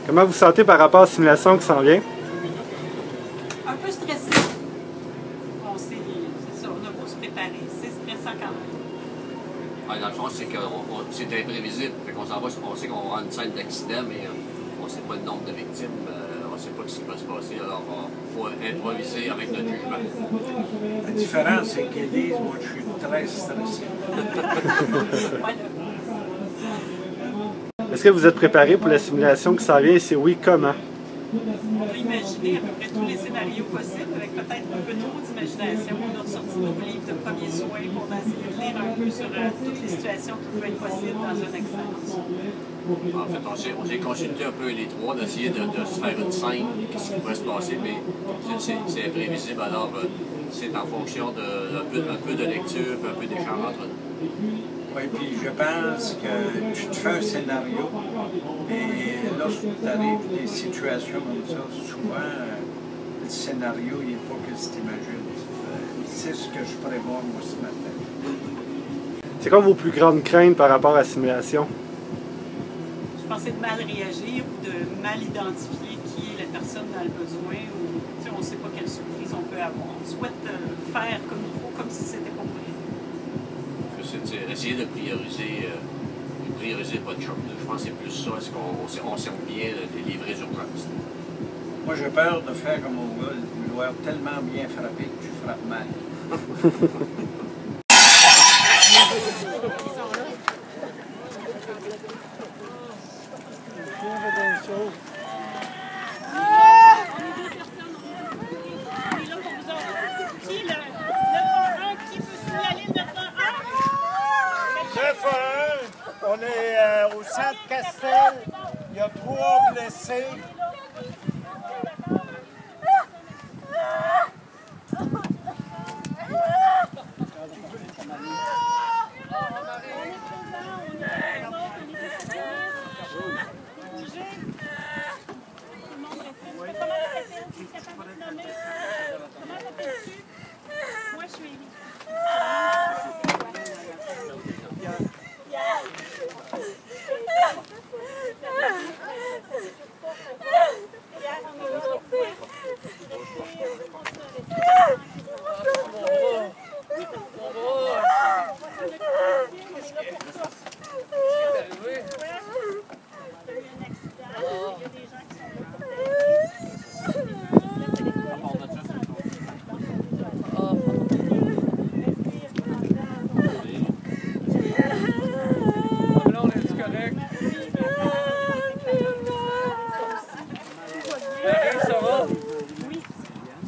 Comment vous vous sentez par rapport à la simulation qui s'en vient? Un peu stressé. Bon, c'est ça, on a beau se préparer. C'est stressant quand même. Dans le fond, c'est imprévisible. Fait qu'on s'en va, on sait qu'on va avoir une scène d'accident, mais on ne sait pas le nombre de victimes. On ne sait pas ce qui va se passer. Alors, il faut improviser avec notre jugement. La différence, c'est qu'ils disent, moi, je suis très stressé. Est-ce que vous êtes préparé pour la simulation qui s'en vient? Et si oui, comment? On a imaginé à peu près tous les scénarios possibles, avec peut-être un peu trop d'imagination. On a ressorti nos livres de premiers soins pour essayer de lire un peu sur toutes les situations qui peuvent être possibles dans un accident. En fait, on s'est consulté un peu les trois, d'essayer de se faire une scène, ce qui pourrait se passer, mais c'est imprévisible. Alors, c'est en fonction d'un peu de lecture, un peu d'échange entre nous. Oui, puis je pense que tu te fais un scénario, et lorsque tu arrives à des situations comme ça, souvent, le scénario, il n'est pas que tu t'imagines. C'est ce que je prévois, moi, ce matin. C'est quoi vos plus grandes craintes par rapport à la simulation? Je pensais de mal réagir ou de mal identifier qui est la personne dans le besoin, ou on ne sait pas quelle surprise on peut avoir. On souhaite faire comme il faut, comme si c'était pas prévu. C'est essayer de prioriser pas de choc. Je pense que c'est plus ça, est-ce qu'on sert bien les livrets urgences. Moi, j'ai peur de faire comme au gars, de vouloir tellement bien frapper que tu frappes mal. On est au centre Castel, il y a 3 blessés. Moi, je suis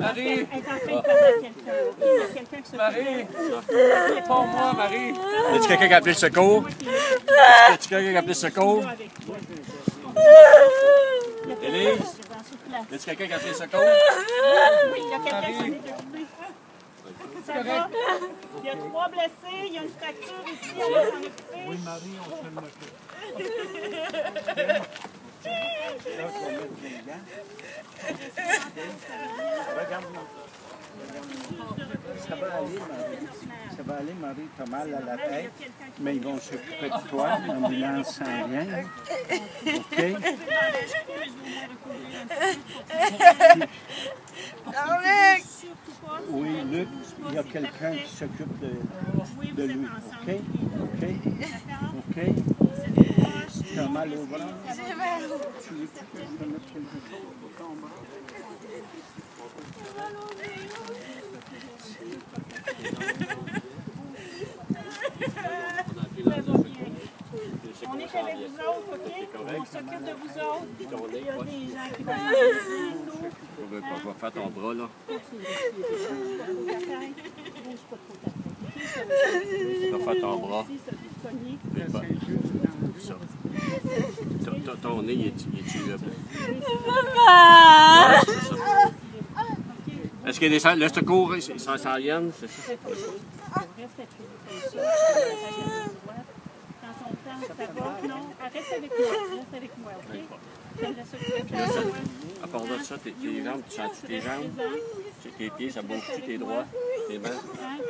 Marie! Marie! Pas moi, Marie! Y a-t-il quelqu'un qui a appelé le secours? Y a-t-il quelqu'un qui a appelé le secours? Élise? Y a-t-il quelqu'un qui a appelé le secours? Oui, il y a quelqu'un qui s'en est occupé. Ça va? Il y a 3 blessés, il y a une fracture ici, on va s'en occuper. Oui, Marie, on se le moque. Regarde-moi. Ça va aller, Marie, t'as mal à la tête, mais ils vont s'occuper de toi, l'ambulance s'en vient. OK? Oui, Luc, il y a quelqu'un qui s'occupe de lui. OK? OK? OK? T'as mal au bras? J'ai mal. Tu veux que je te mette quelque chose pour ton bras? On est avec vous autres, OK? On s'occupe de vous autres. Il y a des gens qui vont nous. On va faire ton bras, là. On va faire ton bras. Ton nez, il est-tu là? Maman! Est-ce que le secours, ils s'en viennent? C'est ça? Reste avec moi, OK? À part de ça, tes jambes, tu sens tes jambes? Tes pieds, ça bouge-tu, tes droits, tes mains?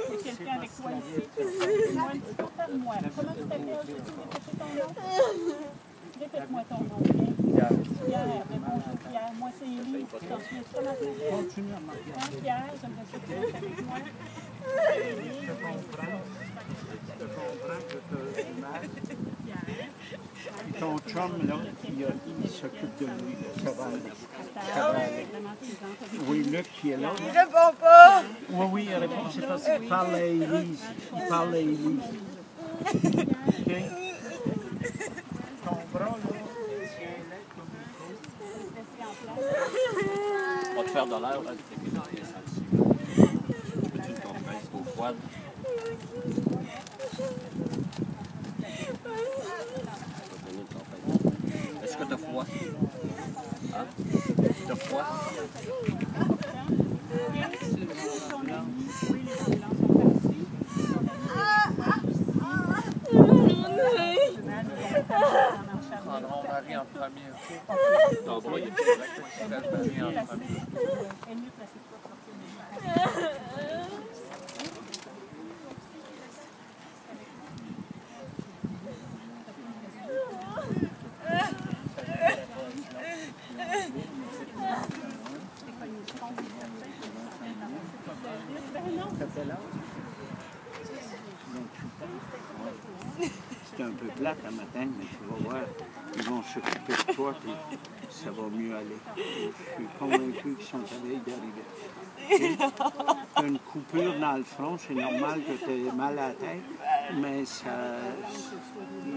Il y a quelqu'un avec toi ici. Dis-moi un petit peu comme moi. Comment tu t'appelles? Répète ton nom. Répète-moi ton nom, OK? Pierre. Élie, tu t'en souviens-tu maintenant? Continue à marquer. Hein, Pierre, j'aimerais ça que tu restes avec moi. Je comprends que tu as mal. Ton chum, là, il s'occupe de lui. Ça va aller. Ça va aller. Oui, Luc qui est là. Il répond pas. Oui, oui, il répond. C'est parce qu'il parle à Élise. Il parle à Élise. OK? Ton bras, là, tiens-le comme il faut. On va te faire de l'air, là, tu peux dans les salles. Peux-tu te compresses au froid? Est-ce que tu as froid? Hein? Tu as froid? Prendrons Marie en premier, OK? Ton bras, il est correct. Marie en premier. C'est un peu plate un matin, mais tu vas voir, ils vont s'occuper de toi et ça va mieux aller. Je suis convaincu qu'ils sont allés d'arriver. Tu as une coupure dans le front, c'est normal que tu aies mal à la tête, mais ça,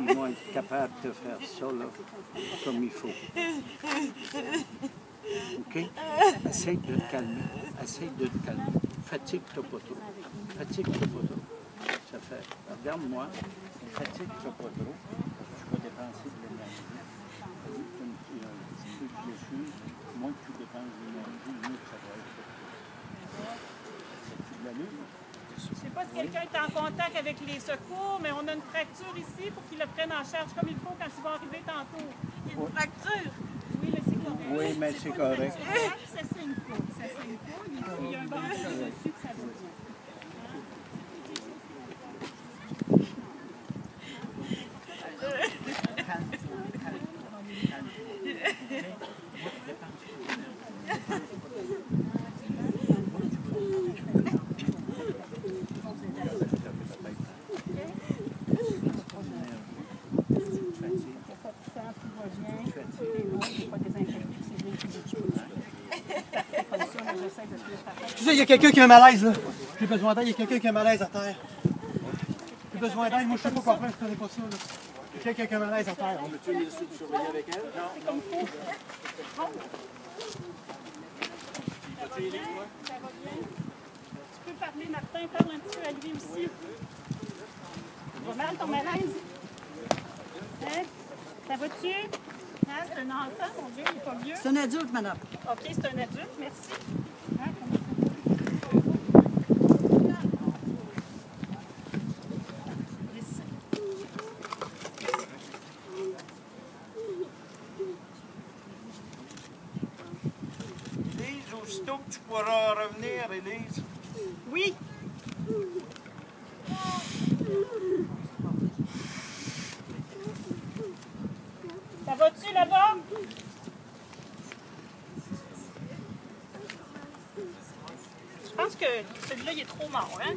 ils vont être capables de faire ça là, comme il faut. OK? Essaye de te calmer. Essaye de te calmer. Fatigue-toi pas trop. Fatigue-toi pas trop. Ça fait. Regarde-moi. Fatigue-toi pas trop. Parce que tu vas dépenser de l'énergie. Comme tu as un petit peu de blessure, moins que tu dépenses d'énergie, mieux que ça va être. C'est de l'allure? Je ne sais pas si quelqu'un est en contact avec les secours, mais on a une fracture ici pour qu'ils le prennent en charge comme il faut quand ils vont arriver tantôt. Une fracture. Oui, mais c'est correct. Oui, mais c'est correct. Ça saigne pas. Ça saigne pas. Il y a un bandage dessus que ça va bien. Tu sais, il y a quelqu'un qui a un malaise, là. J'ai besoin d'aide, il y a quelqu'un qui a un malaise à terre. J'ai besoin d'aide, moi je sais pas quoi faire, je connais pas ça, là. Il y a quelqu'un qui a un malaise à terre. On peut-tu laisser de surveiller avec elle? Non. Ça va bien? Tu peux parler, Martin, parle un petit peu à lui aussi. Ça va mal ton malaise? Hein? Ça va-tu? Hein? C'est un enfant, mon Dieu, il n'est pas vieux. C'est un adulte, madame. OK, c'est un adulte, merci. Hein? Élise, aussitôt que tu pourras revenir, Élise. Oui. Ça va-tu là-bas? Je pense que celui-là, il est trop mort, hein?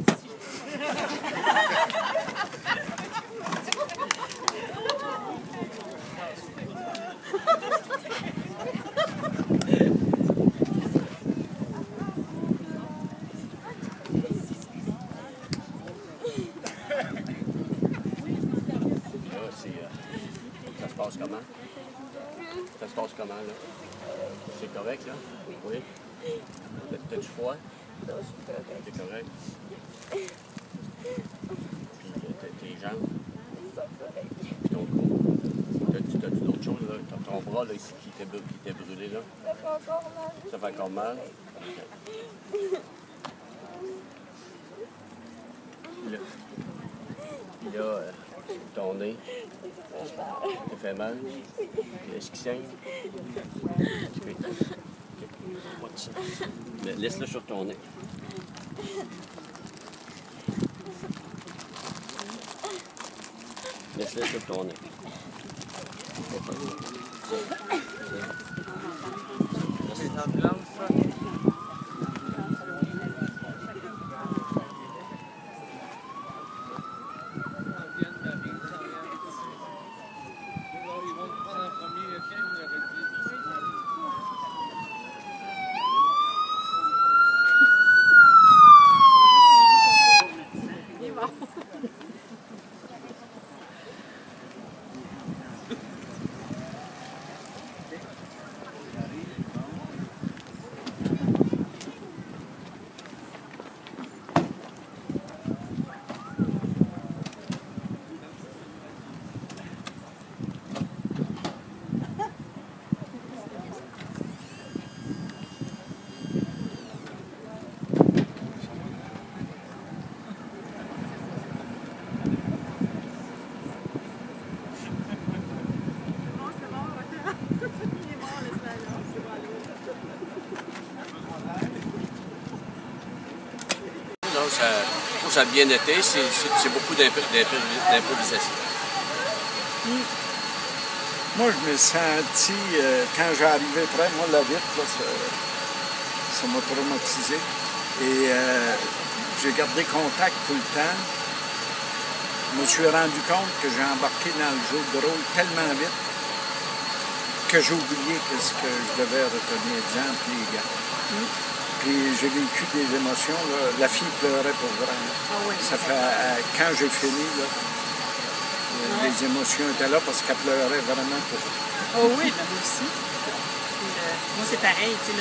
Ça se passe comment? Ça se passe comment, là? C'est correct, là? Oui. T'as-tu froid? C'est correct. Puis tes jambes? Puis ton cou? T'as-tu d'autres choses, là? Ton bras, là, ici, qui t'est brûlé, là? Ça fait encore mal? Puis là, ton nez, ça fait mal? Est-ce qu'il saigne? Oui. Pas de ça. Mais laisse-le sur ton nez. Laisse-le sur ton nez. Reste je trouve que ça a bien été. C'est beaucoup d'improvisation. Moi, je me senti, quand j'ai arrivé près, moi, la vitre, là, ça m'a traumatisé. Et j'ai gardé contact tout le temps. Je me suis rendu compte que j'ai embarqué dans le jeu de rôle tellement vite que j'ai oublié ce que je devais retenir, exemple, les gars. Puis j'ai vécu des émotions. Là. La fille pleurait pour vrai. Ah oui. Ça fait, quand j'ai fini, là, les émotions étaient là parce qu'elle pleurait vraiment pour... Oh oui, ben moi aussi. Moi, c'est pareil. J'ai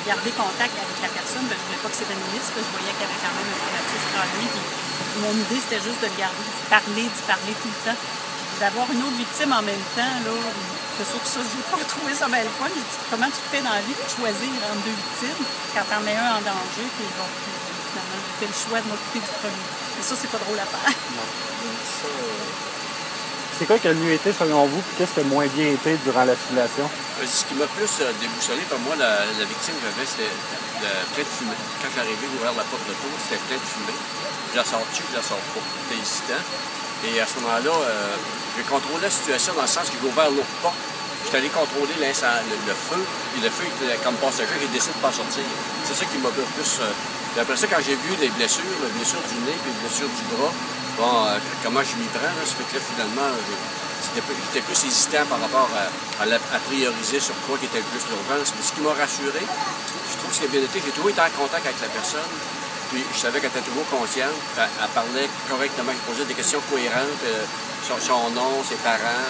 gardé contact avec la personne. Ben, je ne voulais pas que s'évanouisse. Je voyais qu'il y avait quand même un traumatisme en lui. Puis mon idée, c'était juste de le garder, d'y parler tout le temps. D'avoir une autre victime en même temps, là, c'est sûr que ça, je n'ai pas trouvé ça bien le fun. J'ai dit, comment tu fais dans la vie de choisir entre deux victimes quand t'en mets un en danger, puis bon, finalement, j'ai fait le choix de m'occuper du premier. Mais ça, c'est pas drôle à faire. Non. C'est quoi qui a le mieux été selon vous, puis qu'est-ce qui a le moins bien été durant la simulation? Ce qui m'a plus déboussolé, pour moi, la victime que j'avais, c'était plein de fumée. Quand j'arrivais ouvrir la porte de tour, c'était plein de fumée. Je la sors-tu, je la sors pas. J'étais hésitant. Et à ce moment-là, j'ai contrôlé la situation dans le sens que j'ai ouvert l'autre porte. J'étais allé contrôler le feu. Et le feu, comme passager, j'ai décidé de ne pas sortir. C'est ça qui m'a plus... Puis après ça, quand j'ai vu les blessures, la blessure du nez et la blessure du bras, bon, comment je m'y prends, là, ça fait que là, finalement, j'étais plus hésitant par rapport à prioriser sur quoi qui était le plus l'urgence. Mais ce qui m'a rassuré, je trouve que c'est bien été, j'ai toujours été en contact avec la personne. Puis je savais qu'elle était toujours consciente. Elle parlait correctement, elle posait des questions cohérentes. Son nom, ses parents,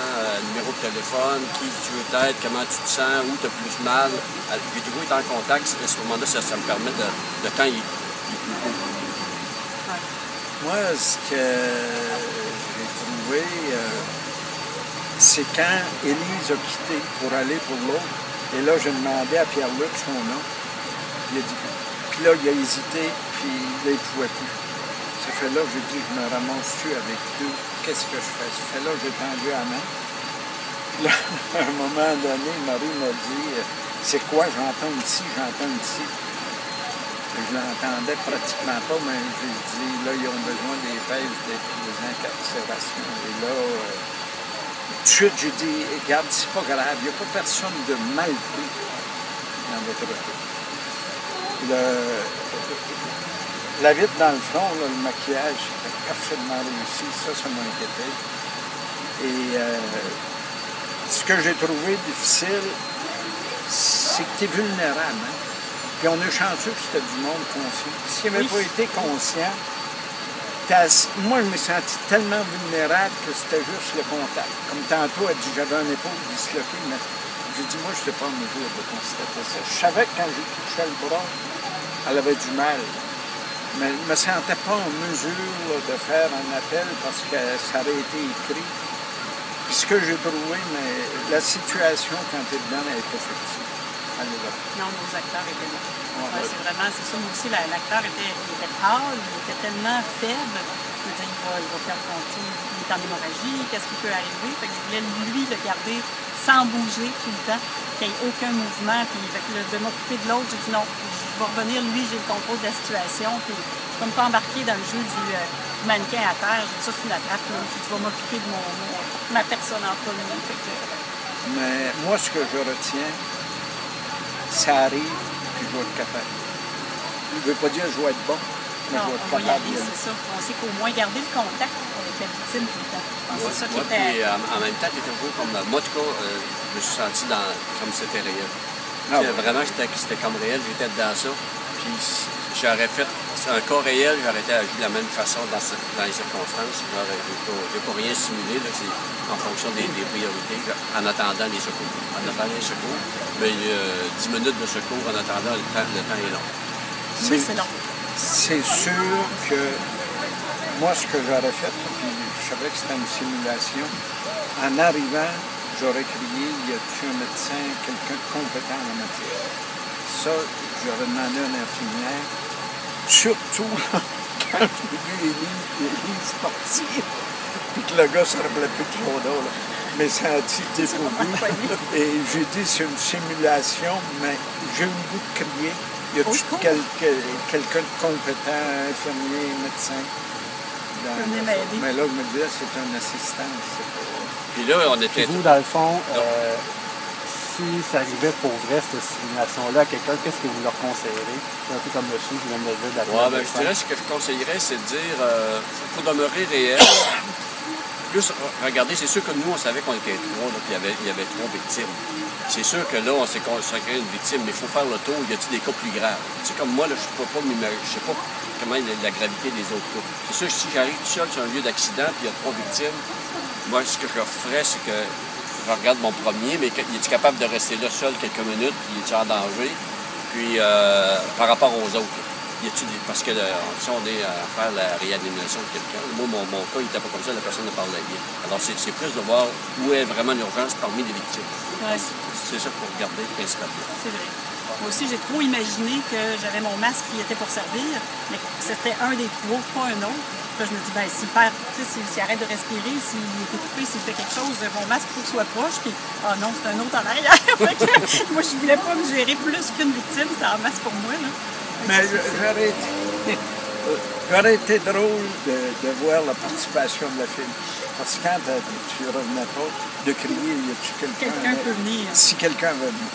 numéro de téléphone, qui tu veux être, comment tu te sens, où tu as plus mal. J'ai toujours été en contact. À ce moment-là, ça me permet le temps, il est plus court. Moi, ce que j'ai trouvé, c'est quand Élise a quitté pour aller pour l'autre. Et là, j'ai demandé à Pierre-Luc son nom. Il a dit... Puis là, il a hésité, puis là, il ne pouvait plus. Ça fait là que j'ai dit, je me ramasse-tu avec deux, qu'est-ce que je fais? Ça fait là que j'ai tendu la main. Puis là, à un moment donné, Marie m'a dit, c'est quoi? J'entends ici. Je l'entendais pratiquement pas, mais j'ai dit, là, ils ont besoin des pèses, des incarcérations. Et là, tout de suite, j'ai dit, regarde, c'est pas grave, il n'y a pas personne de mal pris dans votre retour. La vitre dans le front, là, le maquillage, c'était parfaitement réussi. Ça m'a inquiété. Et ce que j'ai trouvé difficile, c'est que tu es vulnérable. Hein? Puis on est chanceux que c'était du monde conscient. S'il n'avait pas été conscient, moi, je me sentis tellement vulnérable que c'était juste le contact. Comme tantôt, elle dit, j'avais un épaule disloquée, mais j'ai dit, moi, je n'étais pas en mesure de constater ça. Je savais que quand j'ai touché le bras, elle avait du mal. Mais je ne me sentais pas en mesure là, de faire un appel parce que ça aurait été écrit. Puis ce que j'ai trouvé, mais la situation, quand tu es dedans, elle est effective. Elle est là. Non, nos acteurs étaient là. Ouais. C'est vraiment, c'est ça. Moi aussi, l'acteur était pâle, il était tellement faible. Je me disais, il va perdre son temps. Il est en hémorragie, qu'est-ce qui peut arriver? Fait que je voulais, lui, le garder sans bouger tout le temps, qu'il n'y ait aucun mouvement. Puis de m'occuper de l'autre, j'ai dit non, je vais revenir, lui, j'ai le contrôle de la situation. Puis je ne vais pas embarquer dans le jeu du mannequin à terre. J'ai dit ça, c'est une attrape. Là. Je vais m'occuper de ma personne en premier. Mais moi, ce que je retiens, ça arrive, puis je vais être capable. Je ne veux pas dire que je vais être bon, mais je vais être capable. C'est ça. On sait qu'au moins garder le contact avec la victime tout le temps. C'est ça qui était... Puis en même temps, tu étais toujours comme... Moi, en tout cas, je me suis senti comme c'était réel. Ah, ouais. Vraiment, c'était comme réel, j'étais dans ça. Puis j'aurais fait un cas réel, j'aurais été agi de la même façon dans les circonstances. J'ai pas rien simulé, là, c'est en fonction des priorités, en attendant les secours. Mais 10 minutes de secours en attendant, le temps est long. Oui, c'est long. C'est sûr que moi, ce que j'aurais fait, puis je savais que c'était une simulation, en arrivant, j'aurais crié, y a-t-il un médecin, quelqu'un de compétent en la matière? Ça, j'aurais demandé à une infirmière. Surtout quand j'ai vu Élise partir, puis que le gars ne se rappelait plus de son nom, mais ça a été dépourvu. Et j'ai dit, c'est une simulation, mais j'ai eu le goût de crier. Y a-t-il quelqu'un de compétent, infirmier, médecin? Venez m'aider. Mais là, je me disais, c'est un assistant. Puis là, on était... Vous, dans le fond, si ça arrivait pour vrai, cette simulation-là, à quelqu'un, qu'est-ce que vous leur conseillerez? C'est un peu comme le monsieur qui vient de me dire de la Ouais, ben, je dirais ce que je conseillerais, c'est de dire il faut demeurer réel. Plus, regardez, c'est sûr que nous, on savait qu'on était trois, puis il y avait 3 victimes. C'est sûr que là, on s'est consacré une victime, mais il faut faire le tour. Y a-t-il des cas plus graves? Tu sais, comme moi, là, je ne sais pas comment la gravité des autres cas. C'est sûr que si j'arrive tout seul sur un lieu d'accident, puis il y a 3 victimes, moi, ce que je ferais, c'est que je regarde mon premier, mais il est capable de rester là seul quelques minutes, puis il est en danger? Puis, par rapport aux autres, parce que si on est à faire la réanimation de quelqu'un, moi, mon cas, il n'était pas comme ça, la personne ne parlait bien. Alors, c'est plus de voir où est vraiment l'urgence parmi les victimes. Ouais. C'est ça qu'il faut regarder principalement. C'est vrai. Moi aussi, j'ai trop imaginé que j'avais mon masque qui était pour servir, mais c'était un des 3, pas un autre. Puis là, je me dis, ben, s'il arrête de respirer, s'il est étouffé, s'il fait quelque chose, mon masque, il faut qu'il soit proche. Puis, ah non, c'est un autre en arrière. Moi, je voulais pas me gérer plus qu'une victime, c'était en masse pour moi. Là. Mais j'aurais été drôle de voir la participation de la fille. Parce que quand tu revenais pas, de crier, y a-tu quelqu'un? Quelqu'un peut venir. Si quelqu'un veut venir.